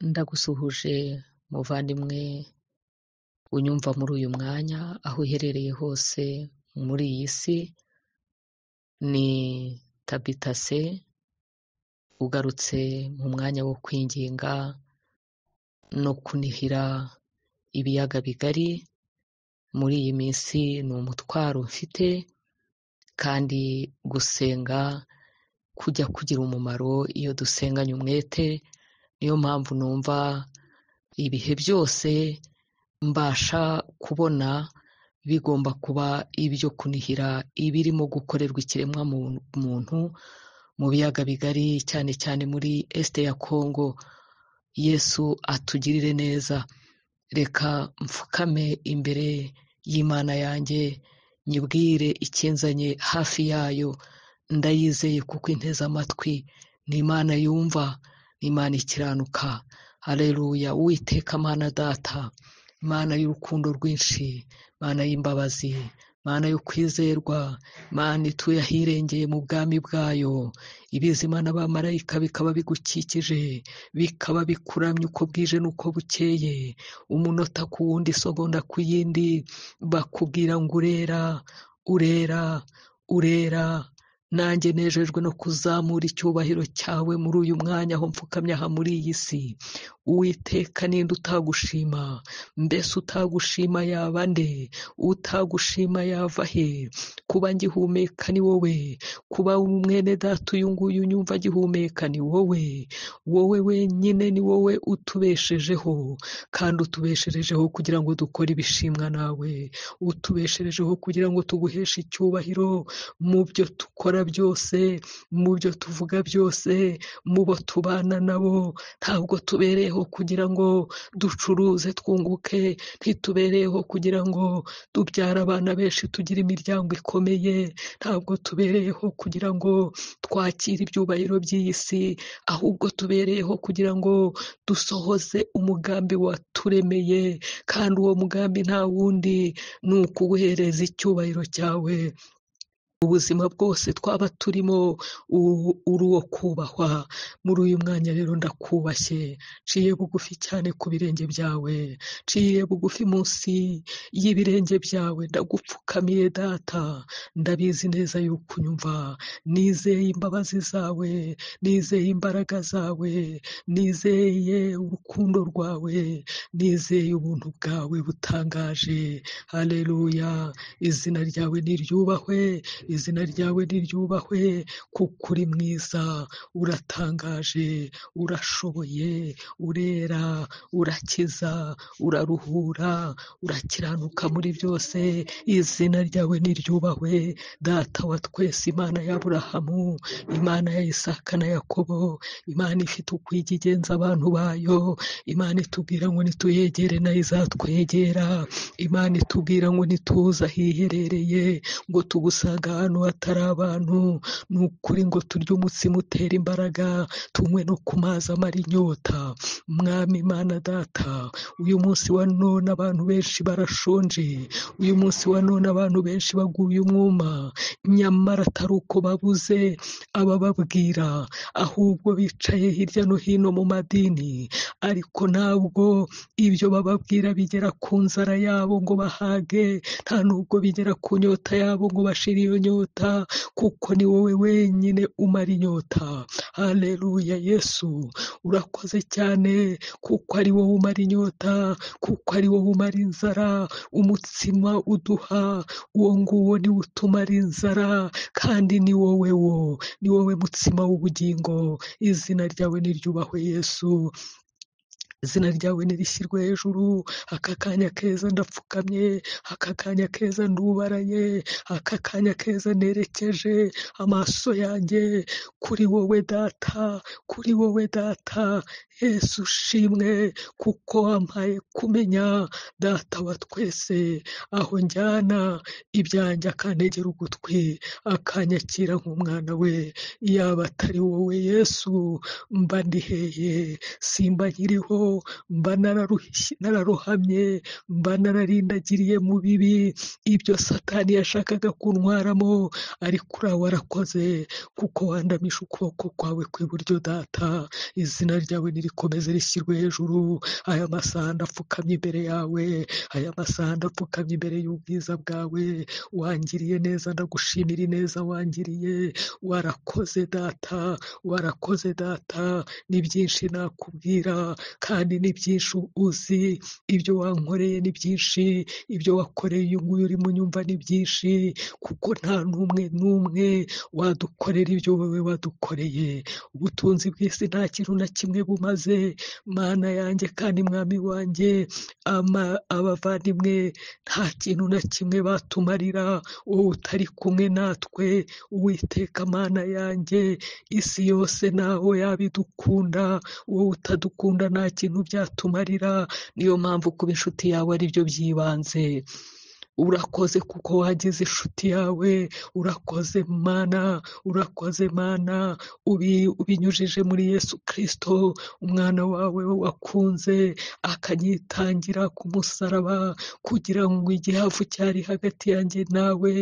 Ndagusuhuje muvandimwe unyumva muri uyu mwanya aho uherereye hose muri iyi si. Ni Tabitase ugarutse mu mwanya wo kwinginga no kunihira ibiyaga bigari. Muri iyi minsi ni umutwaro mfite, kandi gusenga kujya kugira umumaro iyo dusenganye umwete. Niyo mpamvu numva ibihe byose mbasha kubona bigomba kuba ibyo kunihira ibirimo gukorerwa ikiremwa muntu mu biyaga bigari, cyane cyane muri este ya Kongo. Yesu atugirire neza. Reka mfukame imbere y'Imana yanjye, nyibwire ikinzanye hafi yayo. Ndayizeye kuko inteze amatwi. Ni Imana yumva, ni Imana ikiranuka. Haleluya. Uwiteka Mana Data, Mana y'urukundo rwinshi, Mana y'imbabazi, Mana yo kwizerwa, Mana ituye ahirengeye mu bwami bwayo. Ibizima n'abamarayika bikaba bigukikije, bikaba bikuramya uko bwije n'uko bukeye, umunota ku wundi, isegonda ku yindi, bakubwira ngo urera, urera, urera. Nanjye nejejwe no kuzamura icyubahiro cyawe muri uyu mwanya aho mfukamye aha muri iyi si. Uwiteka, ninde utagushima? Mbese utagushima yaba nde? Utagushima yava he? Kuba ngihumeka ni wowe, kuba mwene data uyu nguyu unyumva agihumeka ni wowe. Wowe wenyine ni wowe utubeshejeho, kandi utubesherejeho kugira ngo dukore ibishimwa nawe. Utubesherejeho kugira ngo tuguheshe icyubahiro mu byo dukora byose, mu byo tuvuga byose, mu bo tubana nabo. Ntabwo tubereyeho kugira ngo ducuruze twunguke, ntitubereyeho kugira ngo tubyare abana benshi tugire imiryango ikomeye, ntabwo tubereyeho kugira ngo twakire ibyubahiro by'iyi si, ahubwo tubereyeho kugira ngo dusohoze umugambi waturemeye. kandi uwo mugambi nta wundi ni ukuguhereza icyubahiro cyawe. Ubuzima bwose twaba turimo uri uwo kubahwa. Muri uyu mwanya rero ndakubashye, nciye bugufi cyane ku birenge byawe, nciye bugufi munsi y'ibirenge byawe. Ndagupfukamiye Data, ndabizi neza yuko unyumva. Nizeye imbabazi zawe, nizeye imbaraga zawe, nizeye urukundo rwawe, nizeye ubuntu bwawe butangaje. Haleluya. Izina ryawe niryubahwe, izina ryawe niryubahwe, kuko uri mwiza, uratangaje, urashoboye, urera, urakiza, uraruhura, urakiranuka muri byose. Izina ryawe niryubahwe, Data wa twese, Imana ya Aburahamu, Imana ya Isaka na Yakobo, Imana ifite uko ijya igenza abantu bayo. Imana itubwira ngo nituyegere nayo izatwegera. Imana itubwira ngo nituza ahiherereye, ngo tugusanga ahantu hatari abantu. Ni ukuri ngo turye umutsima utera imbaraga, tunywe no ku mazi amara inyota. Mwami Imana Data, uyu munsi wa none abantu benshi barashonje, uyu munsi wa none abantu benshi baguye umwuma, nyamara atari uko babuze abababwira, ahubwo bicaye hirya no hino mu madini, ariko ntabwo ibyo bababwira bigera ku nzara yabo ngo bahage, nta nubwo bigera ku nyota yabo ngo bashire iyo nyota, kuko ni wowe wenyine umara inyota. Haleluya. Yesu, urakoze cyane, kuko ari wowe umara inyota, kuko ari wowe umara inzara. Umutsima uduha, uwo nguwo niwo utumara inzara, kandi ni wowe ni wowe mutsima w'ubugingo. Izina ryawe niryubahwe Yesu, izina ryawe nirishyirwe hejuru. Aka kanya keza ndapfukamye, aka kanya keza ndubaranye, aka kanya keza nerekeje amaso yanjye kuri wowe Data, kuri wowe Data. Yesu ushimwe, kuko wampaye kumenya, Data wa twese, aho njyana ibyanjye akantegera ugutwi, akanyakira nk'umwana we. Yaba atari wowe Yesu, mba ndiheye, simba nkiriho, mba nararohamye, mba nararindagiriye mu bibi, ibyo Satani yashakaga kuntwaramo, ariko urawe warakoze kuko wandamisha ukuboko kwawe kw'iburyo Data, izina ryawe nirikomeze rishyirwe hejuru. Aya masaha ndapfukamye imbere yawe, aya masaha ndapfukamye imbere y'ubwiza bwawe, wangiriye neza, ndagushimira ineza wangiriye, warakoze Data, warakoze Data, ni byinshi nakubwira kandi ni byinshi uzi, ibyo wankoreye ni byinshi, ibyo wakoreye uyu nguyu uri mu nyumva ni byinshi, kuko nta n'umwe wadukorera ibyo wowe wadukoreye. Ubutunzi bw'isi nta kintu na kimwe bumaze, Mana yanjye kandi Mwami wanjye, abavandimwe nta kintu na kimwe batumarira wowe utari kumwe natwe. Uwiteka Mana yanjye, isi yose naho yabidukunda, wowe utadukunda nta kintu byatumarira. Niyo mpamvu kuba inshuti yawe ari byo by'ibanze. Urakoze kuko wagize inshuti yawe, urakoze Mana, urakoze Mana, ubinyujije muri Yesu Kristo, umwana wawe wakunze akanyitangira ku musaraba, kugira ngo igihavu cyari hagati yanjye nawe,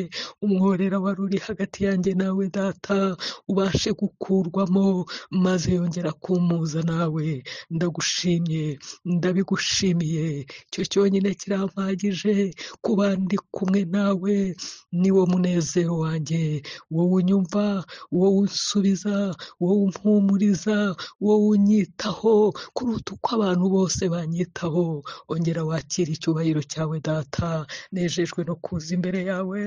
umworera wari uri hagati yanjye nawe Data, ubashe gukurwamo, maze yongera kumpuza nawe. Ndagushimye, ndabigushimiye, icyo cyonyine kirampagije. Kuba ndi kumwe nawe niwo munezero wanjye, wowe unyumva, wowe unsubiza, wowe umpumuriza, wowe unyitaho kuruta uko abantu bose banyitaho. Ongera wakira icyubahiro cyawe Data, nejejwe no kuza imbere yawe,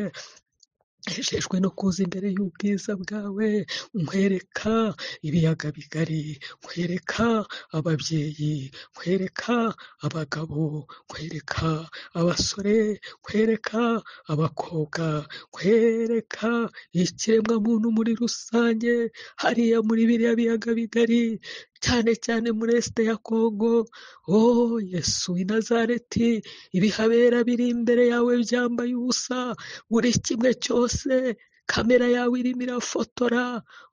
nejejwe no kuza imbere y'ubwiza bwawe, nkwereka ibiyaga bigari, nkwereka ababyeyi, nkwereka abagabo, nkwereka abasore, nkwereka abakobwa, nkwereka ikiremwamuntu muri rusange, hariya muri biriya biyaga bigari, cyane cyane muri Esite ya Kongo. Oh Yesu w'i Nazareti, ibihabera biri imbere yawe byambaye ubusa, buri kimwe cyose kamera yawe irimo irafotora.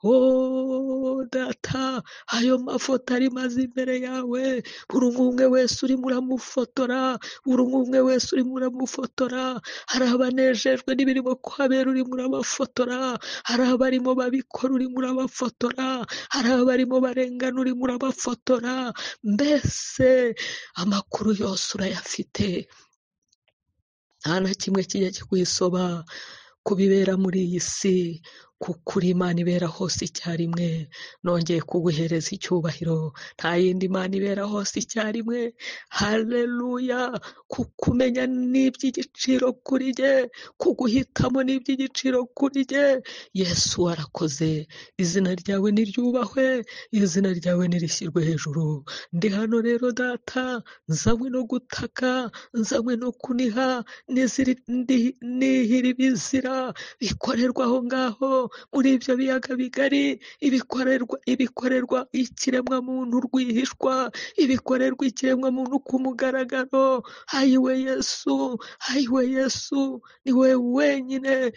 Oh Data, ayo mafoto ari maze imbere yawe, buri umwe wese urimo uramufotora, buri umwe wese urimo uramufotora. Hari abanejejwe n'ibirimo kuhabera urimo urabafotora, hari abarimo babikora urimo urabafotora, hari abarimo barengana urimo urabafotora. Mbese amakuru yose urayafite, nta na kimwe kijya kikwisoba ku bibera muri iyi si, kuko uri Imana ibera hose icyarimwe. Nongeye kuguhereza icyubahiro, nta yindi Mana ibera hose icyarimwe. Haleluya! kukumenya ni iby'igiciro kuri jye, kuguhitamo ni iby'igiciro kuri jye. Yesu warakoze, izina ryawe niryubahwe, izina ryawe nirishyirwe hejuru. Ndi hano rero Data, nzanywe no gutaka, nzanywe no kuniha, nihira ibizira bikorerwa aho ngaho muri ibyo biyaga bigari, ibikorerwa ikiremwamuntu rwihishwa, ibikorerwa ikiremwamuntu ku mugaragaro. Ayiwe Yesu, ayiwe Yesu, ni wowe wenyine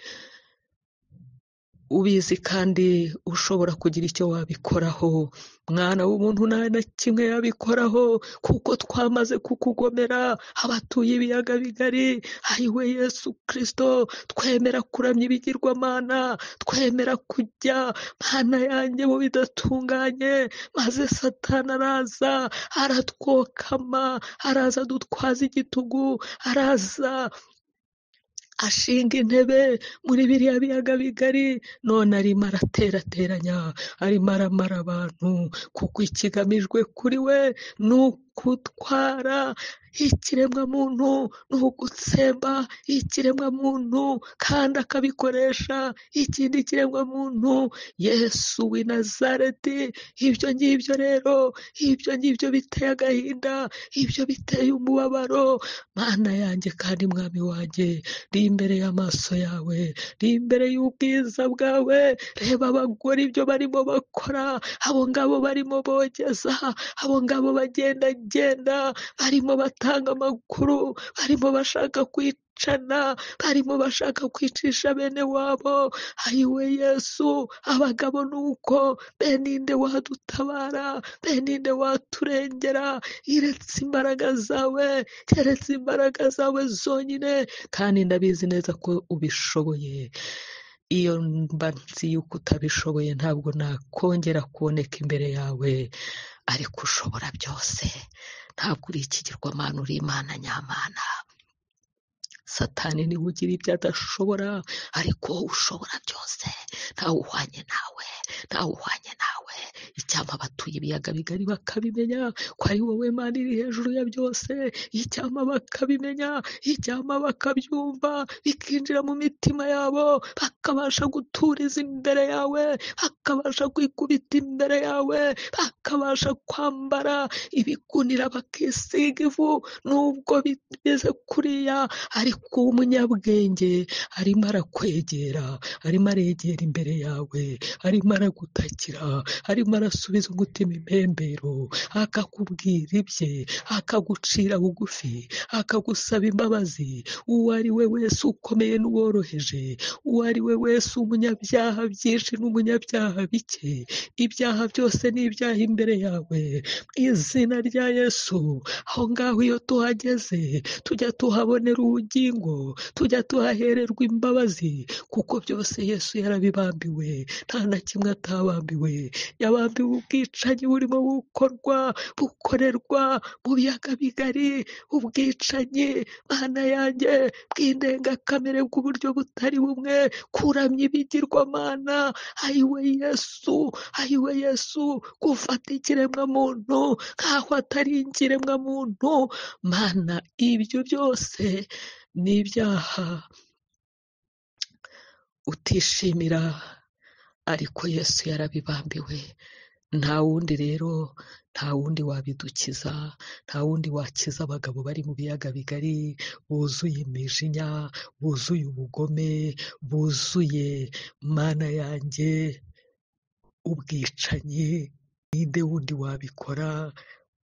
ubizi kandi ushobora kugira icyo wabikoraho. Mwana w'umuntu nta na kimwe yabikoraho, kuko twamaze kukugomera abatuye ibiyaga bigari. Ayiwe Yesu Kristo, twemera kuramya ibigirwamana, twemera kujya Mana yanjye mu bidatunganye, maze Satani araza aratwokama, araza adutwaza igitugu, araza ashinga intebe muri biriya biyaga bigari, none arimo araterateranya, arimo aramara abantu, kuko ikigamijwe kuri we ni ukutwara ikiremwamuntu, ni ugutsemba ikiremwamuntu, kandi akabikoresha ikindi kiremwamuntu. Yesu w'i Nazareti, ibyo ngibyo rero, ibyo ngibyo biteye agahinda, ibyo biteye umubabaro. Mana yanjye kandi Mwami wanjye, ri imbere y'amaso yawe, ri imbere y'ubwiza bwawe. Reba abagore ibyo barimo bakora, abo ngabo barimo bogeza, abo ngabo bagenda bagenda barimo batanga amakuru, barimo bashaka kwicana, barimo bashaka kwicisha bene wabo. Ayiwe Yesu, abagabo nuko, be ninde wadutabara, be ninde waturengera, iretse imbaraga zawe, keretse imbaraga zawe zonyine, kandi ndabizi neza ko ubishoboye. Iyo mba nzi yuko utabishoboye ntabwo nakongera kuboneka imbere yawe, ariko ushobora byose, ntabwo uri ikigirwamana, uri Imana nyamana. Satani niwe ugira ibyo adashobora, ariko wowe ushobora byose, ntawe uhwanye nawe, ntawe uhwanye nawe. Icyampa abatuye ibiyaga bigari bakabimenya ko ari wowe Mana iri hejuru ya byose, icyampa bakabimenya, icyampa bakabyumva, bikinjira mu mitima yabo, bakabasha guturiza imbere yawe, bakabasha kwikubita imbere yawe, bakabasha kwambara ibigunira bakisiga ivu, nubwo bimeze kuriya, ariko umunyabwenge arimo arakwegera, arimo aregera imbere yawe, arimo aragutakira, arimo arasubiza umutima impembero, akakubwira ibye, akagucira bugufi, akagusaba imbabazi. Uwo ari we wese, ukomeye n'uworoheje, uwo ari we wese, umunyabyaha byinshi n'umunyabyaha bike, ibyaha byose ni ibyaha imbere yawe, mu izina rya Yesu. Aho ngaho iyo tuhageze, tujya tuhabonera ubugingo, tujya tuhahererwa imbabazi, kuko byose Yesu yarabibambiwe, nta na kimwe atabambiwe. Yabambiwe ubwicanyi burimo bukorerwa mu biyaga bigari, ubwicanyi, Mana yanjye, bw'indengakamere, bw'uburyo butari bumwe, kuramya ibigirwamana. Ayiwe Yesu, ayiwe Yesu, gufata ikiremwamuntu nk'aho atari ikiremwamuntu. Mana, ibyo byose ni ibyaha utishimira, ariko Yesu yarabibambiwe. Nta wundi rero, nta wundi wabidukiza, nta wundi wakiza abagabo bari mu biyaga bigari, buzuye imijinya, buzuye ubugome, buzuye, Mana yanjye, ubwicanyi. Ninde wundi wabikora?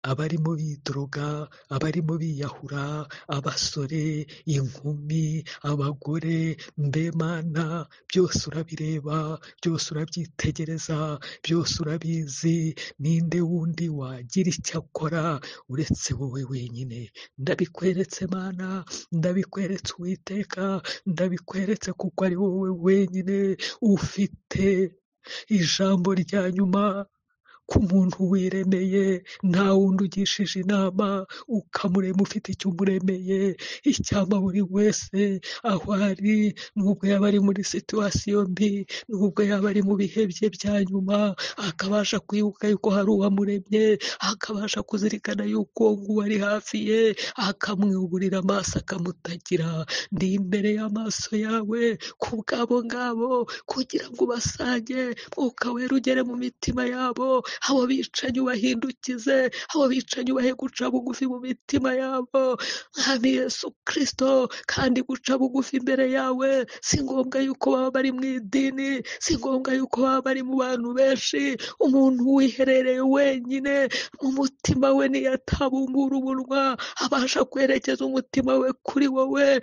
Abarimo bidroga, abarimo biyahura, abasore, inkumi, abagore, mbe Mana, byose urabireba, byose urabyitegereza, byose urabizi. Ninde wundi wagira icyo akora uretse wowe wenyine? Ndabikweretse Mana, ndabikweretse Uwiteka, ndabikweretse kuko ari wowe wenyine ufite ijambo rya nyuma ku muntu wiremeye. Nta wundi ugishije inama ukamurema ufite icyo umuremeye. Icyampa buri wese aho ari, nubwo yaba ari muri situwasiyo mbi, nubwo yaba ari mu bihe bye bya nyuma, akabasha kwibuka yuko hari uwamuremye, akabasha kuzirikana yuko nguwo ari hafi ye, akamwuburira amaso, akamutagira. Ndi imbere y'amaso yawe ku bwabo ngabo, kugira ngo ubasange, Mwuka Wera ugere mu mitima yabo. Abo bicanyi ubahindukize, abo bicanyi ubahe guca bugufi mu mitima yabo, Mwami Yesu Kristo. Kandi guca bugufi imbere yawe si ngombwa yuko baba bari mu idini, si ngombwa yuko baba bari mu bantu benshi. Umuntu wiherereye wenyine mu mutima we, niyo atabumbura umunwa, abasha kwerekeza umutima we kuri wowe,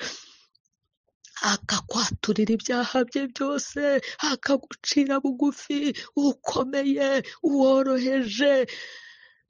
akakwaturira ibyaha bye byose, akagucira bugufi, ukomeye, uworoheje.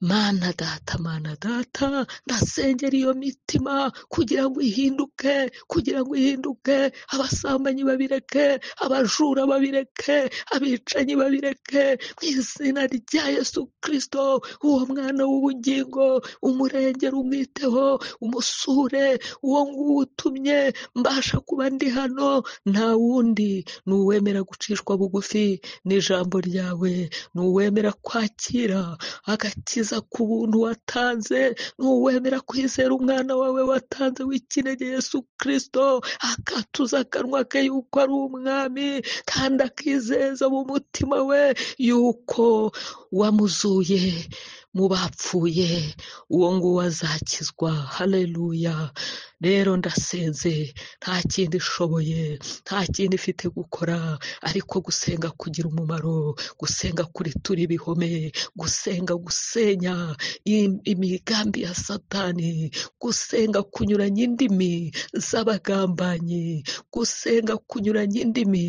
Mana Data, Mana Data, ndasengera iyo mitima kugira ngo ihinduke, kugira ngo ihinduke. Abasambanyi babireke, abajura babireke, abicanyi babireke, mu izina rya Yesu Kristo. Uwo mwana w'ubugingo umurengere, umwiteho, umusure. Uwo nguwo utumye mbasha kuba ndi hano, nta wundi. Ni uwemera gucishwa bugufi n'ijambo ryawe, ni uwemera kwakira agakiza ku buntu watanze, ni uwemera kwizera umwana wawe watanze w'ikinege Yesu Kristo, akatuza akanwa ke yuko ari umwami, kandi akizeza mu mutima we yuko wamuzuye mu bapfuye, uwo nguwo azakizwa. haleluya. rero ndasenze, nta kindi ishoboye, nta kindi ifite gukora ariko gusenga kugira umumaro, gusenga kuri turi ibihome, gusenga gusenya imigambi ya satani, gusenga kunyuranya indimi z'abagambanyi, gusenga kunyuranya indimi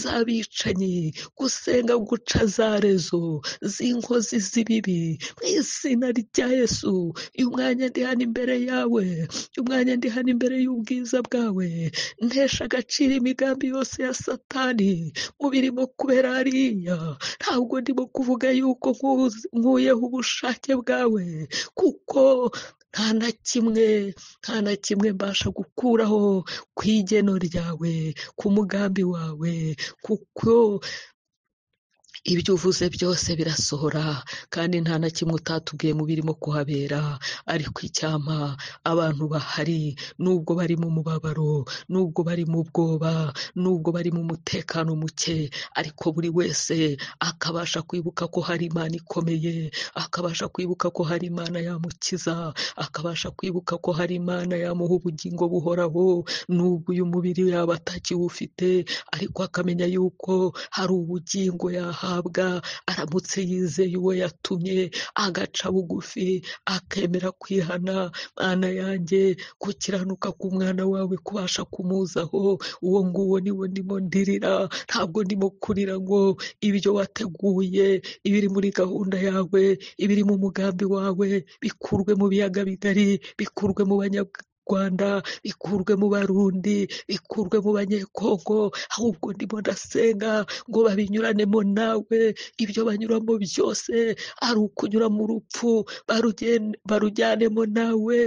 z'abicanyi, gusenga guca za rezo z'inkozi z'ibibi mu izina rya Yesu. uyu mwanya ndi hano imbere yawe, uyu mwanya ndi hano imbere y'ubwiza bwawe, ntesha agaciro imigambi yose ya satani mu birimo kubera hariya. ntabwo ndimo kuvuga yuko nkuyeho ubushake bwawe, kuko nta na kimwe mbasha gukuraho ku igeno ryawe, ku mugambi wawe, kuko ibyo uvuze byose birasohora, kandi nta na kimwe utatubwiye mu birimo kuhabera. ariko icyampa abantu bahari, nubwo bari mu mubabaro, nubwo bari mu bwoba, nubwo bari mu mutekano muke, ariko buri wese akabasha kwibuka ko hari Imana ikomeye, akabasha kwibuka ko hari Imana yamukiza, akabasha kwibuka ko hari Imana yamuha ubugingo buhoraho, nubwo uyu mubiri yaba atakiwufite, ariko akamenya yuko hari ubugingo yahawe aramutse yizeye uwo yatumye, agaca bugufi, akemera kwihana. Mana yanjye, gukiranuka k'umwana wawe kubasha kumuzaho, uwo nguwo niwo ndimo ndirira. ntabwo ndimo kurira ngo ibyo wateguye, ibiri muri gahunda yawe, ibiri mu mugambi wawe bikurwe mu biyaga bigari, bikurwe mu Rwanda, bikurwe mu Barundi, bikurwe mu Banyekongo, ahubwo ndimo ndasenga ngo babinyuranemo nawe. ibyo banyuramo byose, ari ukunyura mu rupfu barujyanemo nawe,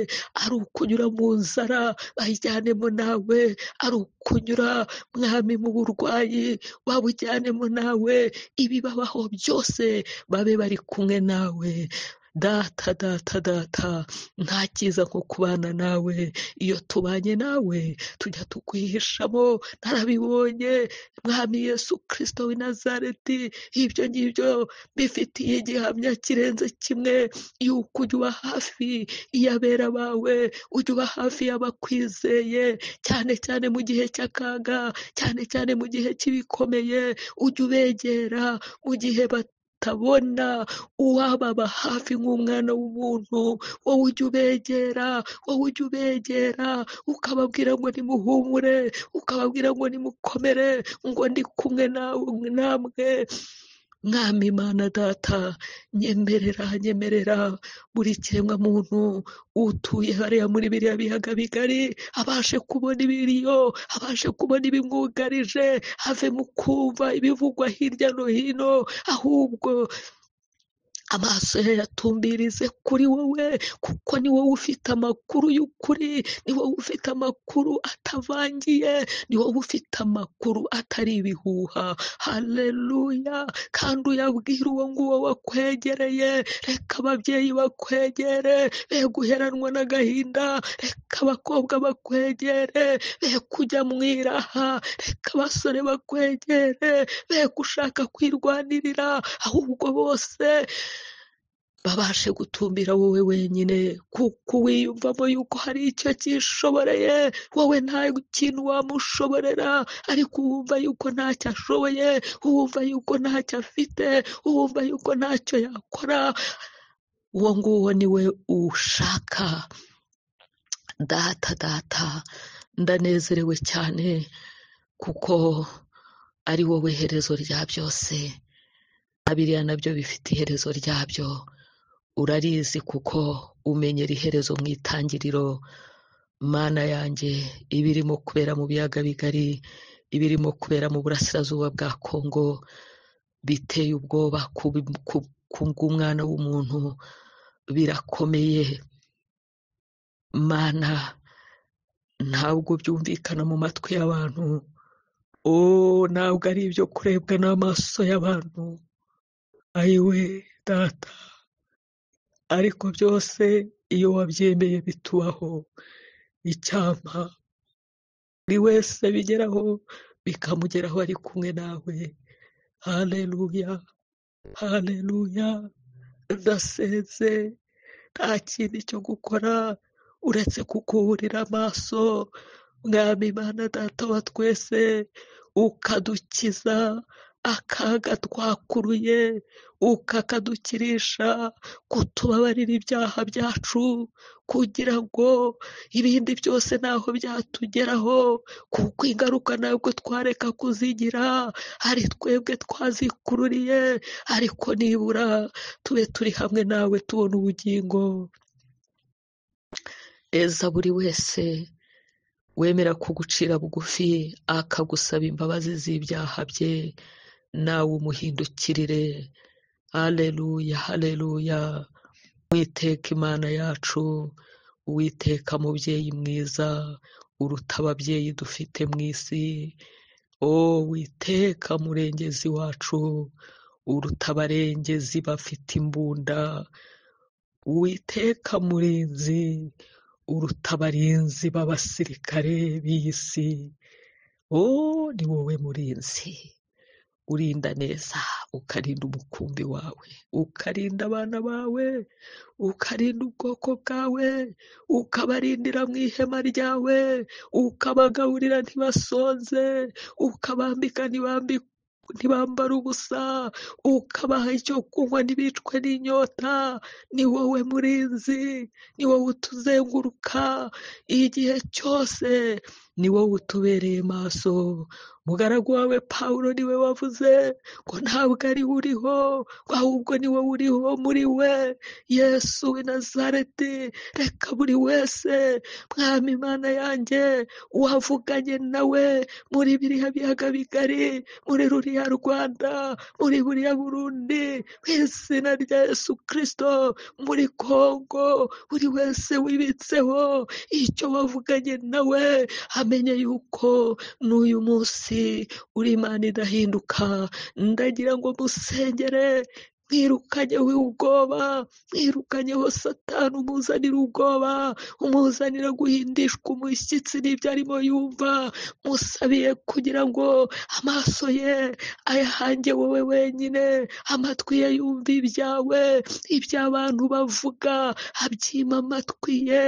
ari ukunyura mu nzara bayijyanemo nawe, ari ukunyura mwami mu burwayi babujyanemo nawe, ibibabaho byose babe bari kumwe nawe. data nta cyiza nko kubana nawe. iyo tubanye nawe tujya tukwihishamo, narabibonye mwami Yesu Kristo w'i Nazareti. ibyo ngibyo bifitiye igihamya kirenze kimwe, yuko ujya uba hafi y'abera bawe, ujya uba hafi y'abakwizeye, cyane cyane mu gihe cy'akaga, cyane cyane mu gihe cy'ibikomeye, ujya ubegera mu gihe batabona uwababa hafi nk'umwana w'umuntu. wowe ujya ubegera, ukababwira ngo nimuhumure, ukababwira ngo nimukomere, ngo ndi kumwe namwe. mwami Imana Data, nyemerera buri kiremwa muntu utuye hariya muri biriya biyaga bigari abashe kubona ibiriyo, abashe kubona ibimwugarije, ave mu kumva ibivugwa hirya no hino, ahubwo amaso ye yatumbirize kuri wowe, kuko ni wowe ufite amakuru y'ukuri, ni wowe ufite amakuru atavangiye, ni wowe ufite amakuru atari ibihuha. haleluya. kandi uyabwira uwo nguwo wakwegereye. reka ababyeyi bakwegere, be guheranwa n'agahinda, reka abakobwa bakwegere, be kujya mu iraha, reka abasore bakwegere, be gushaka kwirwanirira, ahubwo bose babashe gutumbira wowe wenyine, kuko wiyumvamo yuko hari icyo cyishoboreye. wowe nta kintu wamushoborera, ariko wumva yuko ntacyo ashoboye, wumva yuko ntacyo afite, wumva yuko ntacyo yakora. uwo nguwo niwe ushaka. data ndanezerewe cyane, kuko ari wowe herezo rya byose. biriya nabyo bifite iherezo ryabyo, urarizi kuko umenyera iherezo mu itangiriro. Mana yanjye, ibirimo kubera mu biyaga bigari, ibirimo kubera mu burasirazuba bwa Kongo, biteye ubwoba ku bw'umwana w'umuntu, birakomeye. Mana, ntabwo byumvikana mu matwi y'abantu, ntabwo ari ibyo kurebwa n'amaso y'abantu. ayiwe Data, ariko byose iyo wabyemeye bitubaho. icyampa buri wese bigeraho, bikamugeraho ari kumwe nawe. haleluya. ndasenze nta kindi cyo gukora uretse kukuburira amaso, mwami Imana data wa twese, ukadukiza akaga twakuruye, ukakadukirisha kutubabarira ibyaha byacu, kugira ngo ibindi byose ntaho byatugeraho, kuko ingaruka ntabwo twareka kuzigira, ari twebwe twazikururiye, ariko nibura tube turi hamwe nawe tubona ubugingo. eza buri wese wemera kugucira bugufi akagusaba imbabazi z'ibyaha bye, nawe umuhindukirire. haleluya, haleluya. Uwiteka Imana yacu, Uwiteka mubyeyi mwiza uruta ababyeyi dufite mu isi, Uwiteka murengezi wacu uruta abarengezi bafite imbunda, Uwiteka murinzi uruta abarinzi b'abasirikare b'iyi si. ni wowe murinzi urinda neza, ukarinda umukumbi wawe, ukarinda abana bawe, ukarinda ubwoko bwawe, ukabarindira mu ihema ryawe, ukabagaburira ntibasonze, ukabambika ntibambara ubusa, ukabaha icyo kunywa ntibicwe n'inyota. Ni wowe murinzi, ni wowe utuzenguruka igihe cyose, ni wowe utubereye maso. Umugaragu wawe Pawulo niwe wavuze ngo ntabwo ari we uriho, ahubwo ni wowe uriho muri we, Yesu w'i Nazareti. Reka buri wese, mwami Imana yanjye, wavuganye nawe muri biriya biyaga bigari, muri ruriya Rwanda, muri buriya Burundi, mu izina rya Yesu Kristo, muri Kongo, buri wese wibitseho icyo wavuganye nawe, amenye yuko n'uyu munsi uri Imana idahinduka. Ndagira ngo musengere, mwirukanyeho ubwoba, mwirukanyeho Satani umuzanira ubwoba, umuzanira guhindishwa umushyitsi n'ibyo arimo yumva, musabiye kugira ngo amaso ye ayahange wowe wenyine, amatwi ye yumva ibyawe, iby'abantu bavuga abyima amatwi ye,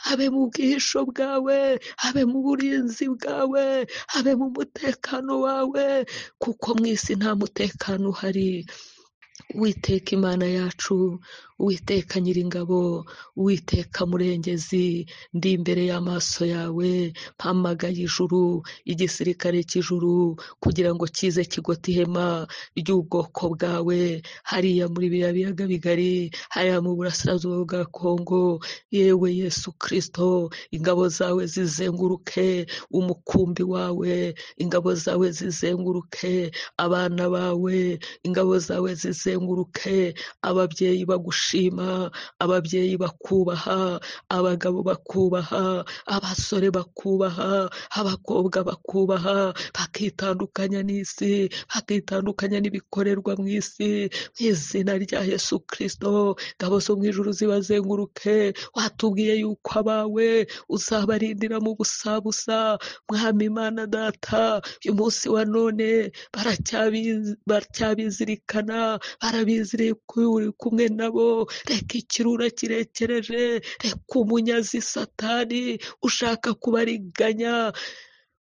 abe mu bwihisho bwawe, abe mu burinzi bwawe, abe mu mutekano wawe, kuko mu isi nta mutekano uhari. Uwiteka Imana yacu, Uwiteka Nyiringabo, Uwiteka Murengezi, ndi imbere y'amaso yawe, mpamagaye ijuru, igisirikare cy'ijuru, kugira ngo kize kigote ihema ry'ubwoko bwawe, hariya muri biriya biyaga bigari, hariya mu burasirazuba bwa Kongo. Yewe Yesu Kristo, ingabo zawe zizenguruke umukumbi wawe, ingabo zawe zizenguruke abana bawe, ingabo zawe zizenguruke ababyeyi bagushima, ababyeyi bakubaha, abagabo bakubaha, abasore bakubaha, abakobwa bakubaha, bakitandukanya n'isi, bakitandukanya n'ibikorerwa mu isi, mu izina rya Yesu Kristo. Ingabo zo mu ijuru zibazenguruke, watubwiye yuko abawe uzabarindira mu busabusa. Mwami Imana data, uyu munsi wa none baracyabizirikana, barabizirika uri kumwe nabo. Reka ikirura kirekereje, reka umunyazi Satani ushaka kubariganya,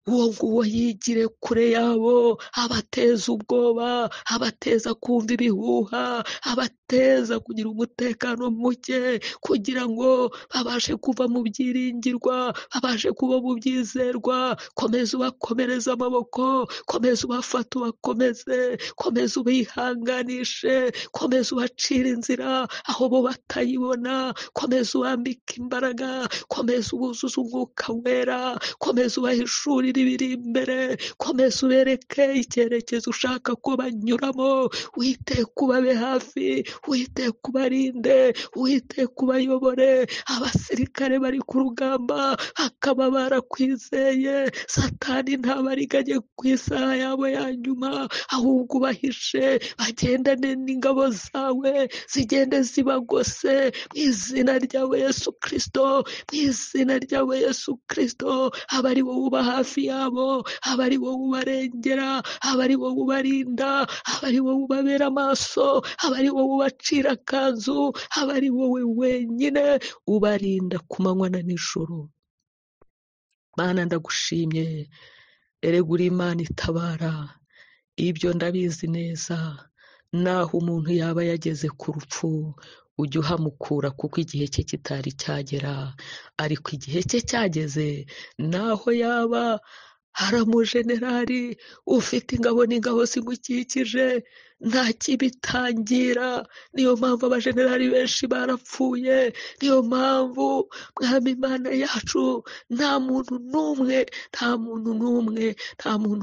uwo nguwo yigire kure yabo, abateza ubwoba, abateza kumva ibihuha, abateza kugira umutekano muke, kugira ngo babashe kuva mu byiringirwa, babashe kuba mu byizerwa. Komeza ubakomereze amaboko, komeza ubafate ubakomeze, komeza ubihanganishe, komeza ubacira inzira aho bo batayibona, komeza ubambike imbaraga, komeza ubuzuze umwuka wera, komeza ubahishurire ibiri imbere, komeza ubereke icyerekezo ushaka ko banyuramo. Uwiteka ubabe hafi, Uwiteka ubarinde, Uwiteka ubayobore. Abasirikare bari ku rugamba bakaba barakwizeye, Satani ntabariganye ku isaha yabo ya nyuma, ahubwo ubahishe, bagendane n'ingabo zawe, zigende zibagose, mu izina ryawe Yesu Kristo, mu izina ryawe Yesu Kristo. Aba ari wowe uba hafi hafi yabo, aba ari wowe ubarengera, aba ari wowe ubarinda, aba ari wowe ubabera amaso, aba ari wowe ubacira akanzu, aba ari wowe wenyine ubarinda ku manywa na nijoro. Mana ndagushimye, erega uri Imana itabara, ibyo ndabizi neza. Naho umuntu yaba yageze ku rupfu ujya uhamukura kuko igihe cye kitari cyagera, ariko igihe cye cyageze. Naho yaba hari umujenerali ufite ingabo n'ingabo zimukikije nta kibitangira. Niyo mpamvu abajenerali benshi barapfuye, niyo mpamvu Mwami Imana yacu nta muntu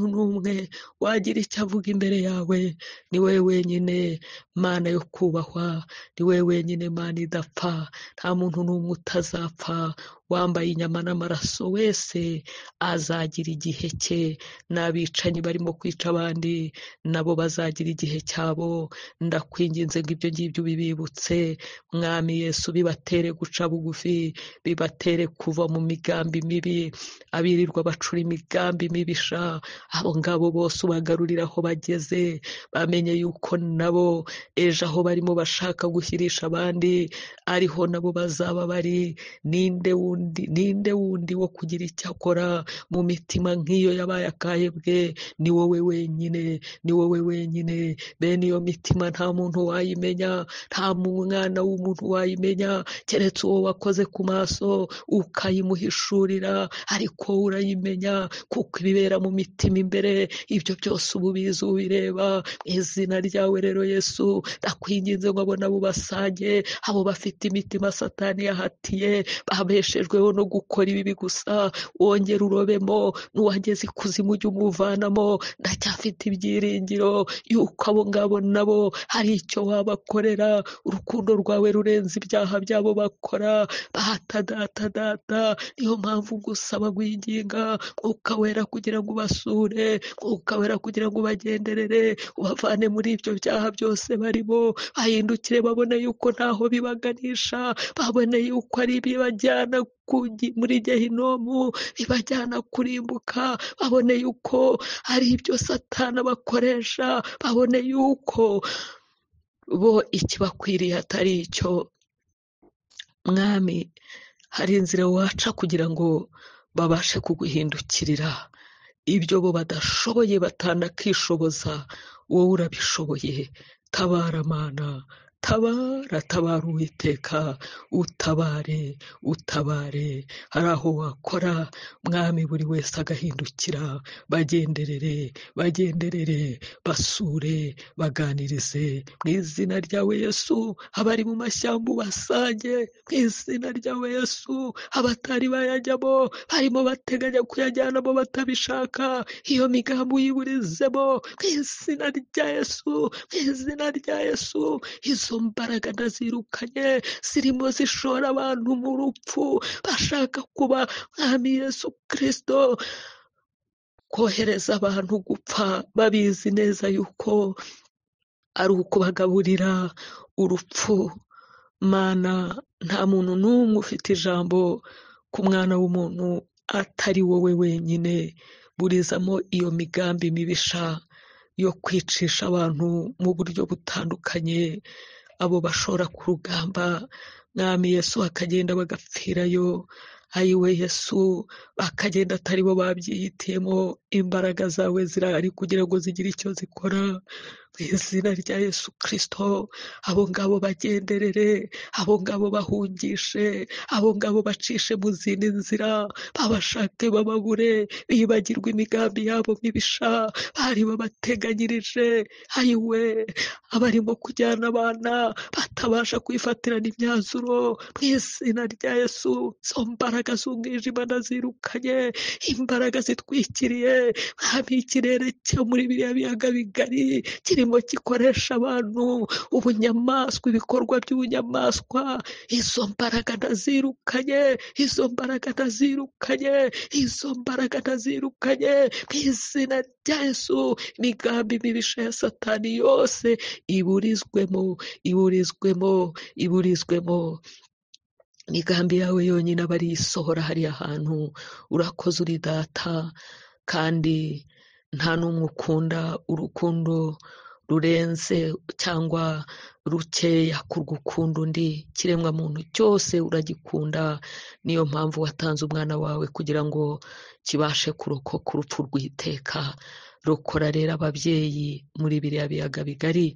n'umwe wagira icyo avuga imbere yawe. Ni wowe wenyine Mana yo kubahwa, ni wowe wenyine Mana idapfa, nta muntu n'umwe utazapfa. Wambaye inyama n'amaraso wese azagira igihe cye, n'abicanyi barimo kwica abandi nabo bazagira igihe cyabo. Ndakwinginze ngo ibyo ngibyo ubibibutse Mwami Yesu, bibatere guca bugufi, bibatere kuva mu migambi mibi, abirirwa bacura imigambi mibisha, abo ngabo bose ubagarurire aho bageze, bamenye yuko nabo ejo aho barimo bashaka gushyirisha abandi ariho nabo bazaba bari. Ninde wundi wo kugira icyo akora mu mitima nk'iyo yabaye akahebwe? Ni wowe wenyine, ni wowe wenyine. Bene iyo mitima nta muntu wayimenya, nta mwana w'umuntu wayimenya, keretse uwo wakoze ku maso ukayimuhishurira, ariko urayimenya kuko ibibera mu mitima imbere, ibyo byose uba ubizi ubireba. Mu izina ryawe rero Yesu ndakwinginze ngo abo nabo ubasange, abo bafite imitima Satani yahatiye, babeshejweho no gukora ibibi gusa, wongera urobemo, n'uwageze ikuzimu ujye umuvanamo. Ndacyafite ibyiringiro yuko abo ngabo nabo hari icyo wabakorera. Urukundo rwawe rurenze ibyaha byabo bakora. Data, niyo mpamvu ngusaba gwinginga Mwuka Wera kugira ngo ubasure, Mwuka Wera kugira ngo ubagenderere, ubavane muri ibyo byaha byose barimo, bahindukire babone yuko ntaho bibaganisha, babone yuko ari ibibajyana muri Gehinomu, bibajyana kurimbuka, babone yuko ari ibyo Satani bakoresha, babone yuko bo ikibakwiriye atari icyo. Mwami, hari inzira waca kugira ngo babashe kuguhindukirira. Ibyo bo badashoboye batanakishoboza, wowe urabishoboye. Tabara Mana, tabara Uwiteka, utabare. Hari aho wakora Mwami, buri wese agahindukira. Bagenderere, basure, baganirize. Mu izina ryawe Yesu, abari mu mashyamba ubasange. Mu izina ryawe Yesu, abatari bayajyamo barimo bateganya kuyajyanamo batabishaka, iyo migambi uyiburizemo. Mu izina rya Yesu, izo mbaraga ndazirukanye zirimo zishora abantu mu rupfu, bashaka kuba Mwami Yesu Kristo kohereza abantu gupfa, babizi neza yuko ari ukubagaburira urupfu. Mana, nta muntu n'umwe ufite ijambo ku mwana w'umuntu atari wowe wenyine. Burizamo iyo migambi mibisha yo kwicisha abantu mu buryo butandukanye, abo bashora ku rugamba Mwami Yesu bakagenda bagapfirayo. Ayiwe Yesu, bakagenda atari bo babyihitiyemo. Imbaraga zawe zirahari kugira ngo zigire icyo zikora. Mu izina rya Yesu Kristo, abo ngabo bagenderere, abo ngabo bahungishe, abo ngabo bacishe mu zindi nzira, babashake bababure, bibagirwe imigambi yabo mibisha bari babateganyirije. Ayiwe, abarimo kujyana abana batabasha kwifatirana imyanzuro, mu izina rya Yesu, zo mbaraga z'umwijima ndazirukanye. Imbaraga zitwikiriye Mwami, ikirere cyo muri biriya biyaga bigari kirimo gikoresha abantu ubunyamaswa, ibikorwa by'ubunyamaswa. Izo mbaraga ndazirukanye, mu izina rya Yesu. Imigambi mibisha ya Satani yose iburizwemo. Imigambi yawe yonyine aba ari isohora hariya hantu. Urakoze uri Data, kandi nta n'umwe ukunda urukundo rurenze cyangwa rukeya kurwukunda undi. Ikiremwa muntu cyose uragikunda, niyo mpamvu watanze umwana wawe kugira ngo kibashe kurokoka urupfu rw'iteka. Rokora rero ababyeyi muri biriya biyaga bigari,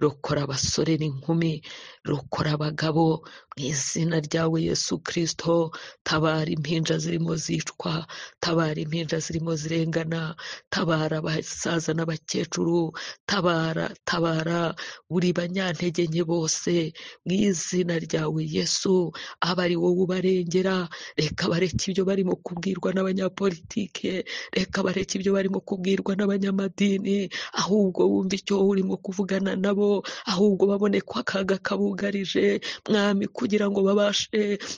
rokora abasore n'inkumi, rokora abagabo mu izina ryawe Yesu Kristo. Tabara impinja zirimo zicwa, tabara impinja zirimo zirengana, tabara abasaza n'abakecuru, tabara buri banyantege nke bose mu izina ryawe Yesu. Aba ari wowe ubarengera. Reka bareke ibyo barimo kubwirwa n'abanyapolitike, reka bareke ibyo barimo kubwirwa n'abanyamadini, ahubwo wumve icyo urimo kuvugana nabo, ahubwo babone ko akaga kabugarije Mwami, kugira ngo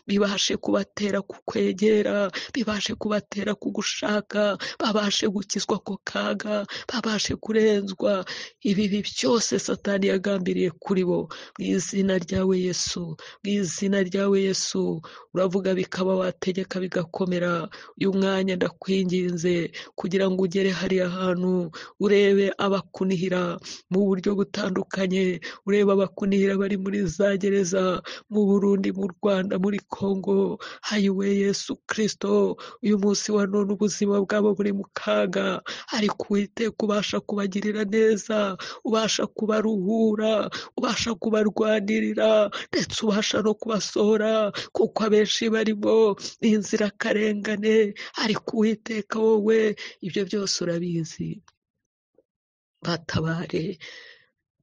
bibashe kubatera kukwegera, bibashe kubatera kugushaka, babashe gukizwa ako kaga, babashe kurenzwa ibibi byose Satani yagambiriye kuri bo mu izina ryawe Yesu, mu izina ryawe Yesu. Uravuga bikaba, wategeka bigakomera. Uyu mwanya ndakwinginze kugira ngo ugere hariya hantu, urebe abakunihira mu buryo butandukanye, urebe abakunihira bari muri za gereza, mu Burundi, mu Rwanda, muri Kongo. Hayiwe Yesu Kristo, uyu munsi wa none ubuzima bwabo buri mu kaga, ariko Uwiteka ubasha kubagirira neza, ubasha kubaruhura, ubasha kubarwanirira, ndetse ubasha no kubasohora, kuko abenshi barimo n'inzirakarengane. Ariko Uwiteka wowe ibyo byose urabizi. Batabare,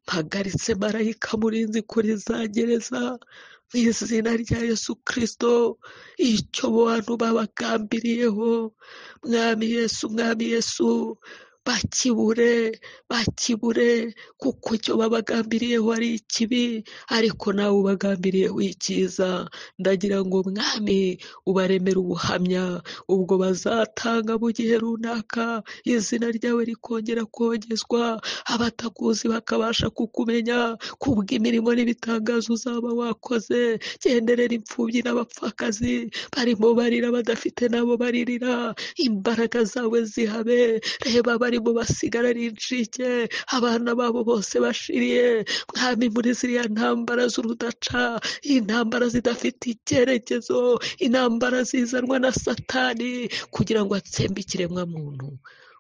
mpagaritse marayika murinzi kuri za gereza mu izina rya Yesu Kristo. Icyo bantu babagambiriyeho, Mwami Yesu, Mwami Yesu, bakibure, kuko icyo babagambiriyeho ari ikibi, ariko nawe ubagambiriyeho icyiza. Ndagira ngo Mwami ubaremere ubuhamya, ubwo bazatanga mu gihe runaka, izina ryawe rikongera kogezwa, abatakuzi bakabasha kukumenya kubw'imirimo n'ibitangazo uzaba wakoze. Genderera imfubyi n'abapfakazi barimo barira, badafite nabo baririra, imbaraga zawe zihabe. Reba barimo basigara ari incike, abana babo bose bashiriye Mwami muri ziriya ntambara z'urudaca, intambara zidafite icyerekezo, intambara zizanwa na Satani kugira ngo atsembe ikiremwa muntu.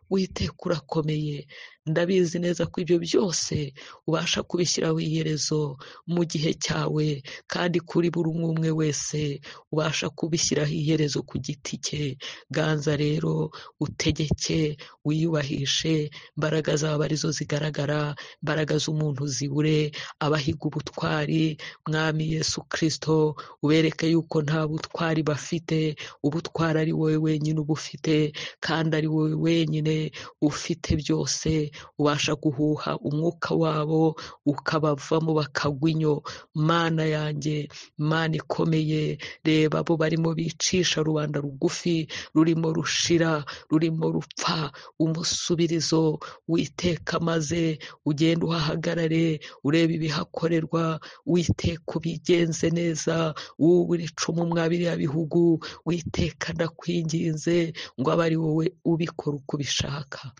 Uwiteka urakomeye, ndabizi neza ko ibyo byose ubasha kubishyiraho iherezo mu gihe cyawe, kandi kuri buri umwe wese ubasha kubishyiraho iherezo ku giti cye. Ganza rero, utegeke, wiyubahishe, imbaraga zawe arizo zigaragara, imbaraga z'umuntu zibure, abahiga ubutwari Mwami Yesu Kristo, ubereke yuko nta butwari bafite, ubutwari ari wowe wenyine ubufite, kandi ari wowe wenyine ufite byose. Ubasha guhuha umwuka wabo ukabavamo bakagwa inyo. Mana yanjye, Mana ikomeye, reba abo barimo bicisha rubanda rugufi, rurimo rushira, rurimo rupfa, umusubirizo Witeka, maze ugenda uhahagarare, urebe ibihakorerwa. Witeka ubigenze neza, wowe icumu mwa biriya bihugu. Witeka ndakwinginze ngo abe ari wowe ubikora uko ubishaka.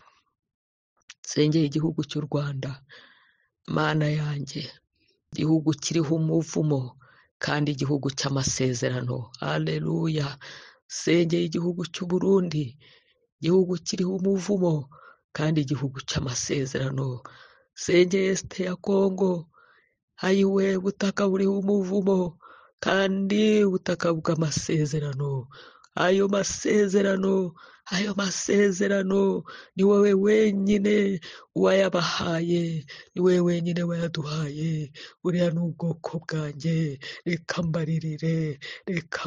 Nsengeye igihugu cy'u Rwanda, Mana yanjye, igihugu kiriho umuvumo kandi igihugu cy'amasezerano. Haleluya. Nsengeye igihugu cy'u Burundi, igihugu kiriho umuvumo kandi igihugu cy'amasezerano. Nsengeye Este ya Kongo, hayiwe ubutaka buriho umuvumo kandi ubutaka bw'amasezerano. Ayo masezerano ni wowe wenyine wayabahaye, ni wowe wenyine wayaduhaye. Buriya ni ubwoko bwanjye, reka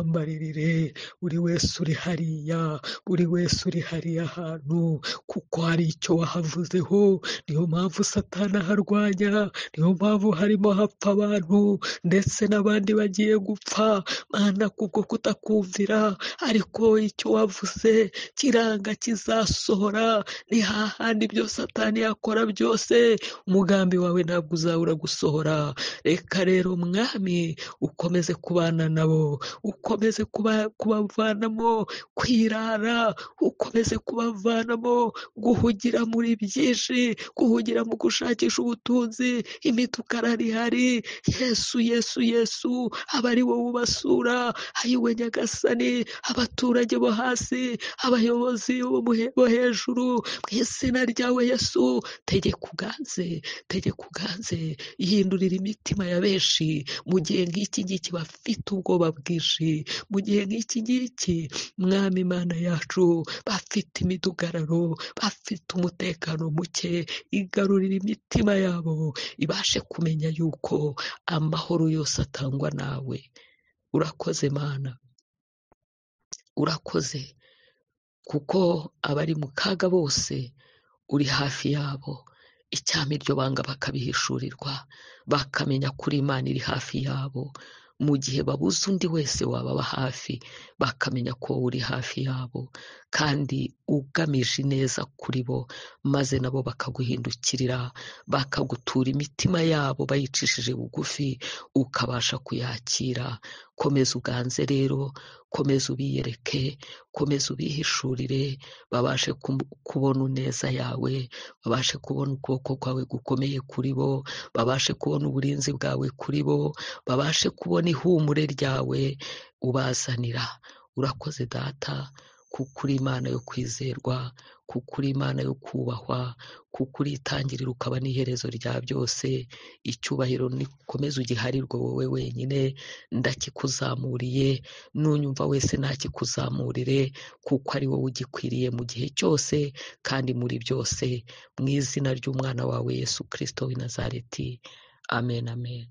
mbaririre buri wese uri hariya, buri wese uri hariya hantu, kuko hari icyo wahavuzeho. Niyo mpamvu Satani aharwanya, niyo mpamvu harimo hapfa abantu ndetse n'abandi bagiye gupfa, Mana, kubwo kutakumvira. Ariko icyo wavuze kiranga kizasohora. Ni hahandi ibyo Satani uzakora byose, umugambi wawe ntabwo uzabura gusohora. Reka rero mwami ukomeze kubana nabo, ukomeze kubavanamo kwirara, ukomeze kubavanamo guhugira muri byinshi, guhugira mu gushakisha ubutunzi, imitukara ihari. Yesu Yesu Yesu, aba ari wowe ubasura, ayiwe Nyagasani, abaturage bo hasi, abayobozi bo hejuru, mu izina ryawe Yesu, tegeka uganze, ihindurira imitima ya benshi mu gihe nk'iki ngiki bafite ubwoba bwinshi, mu gihe nk'iki ngiki mwami Imana yacu bafite imidugararo, bafite umutekano muke, igarurira imitima yabo ibashe kumenya yuko amahoro yose atangwa nawe. Urakoze Mana, urakoze kuko abari mu kaga bose uri hafi yabo. Icyama iryo banga bakabihishurirwa, bakamenya kuri Imana iri hafi yabo. Mu gihe babuze undi wese wababa hafi, bakamenya ko uri hafi yabo kandi ugamije neza kuri bo, maze nabo bakaguhindukirira, bakagutura imitima yabo bayicishije bugufi, ukabasha kuyakira. Komeza uganze rero, komeza ubiyereke, komeza ubihishurire, babashe kubona ineza yawe, babashe kubona ukuboko kwawe gukomeye kuri bo, babashe kubona uburinzi bwawe kuri bo, babashe kubona ihumure ryawe ubazanira. Urakoze Data, kuko uri Imana yo kwizerwa, kuko uri Imana yo kubahwa, kuko uri itangiriro ukaba n'iherezo rya byose. Icyubahiro nikomeze ugiharirwe wowe wenyine, ndakikuzamuriye, n'unyumva wese nakikuzamurire, kuko ari wowe ugikwiriye mu gihe cyose kandi muri byose, mu izina ry'umwana wawe Yesu Kristo w'i Nazareti. Amen, amen.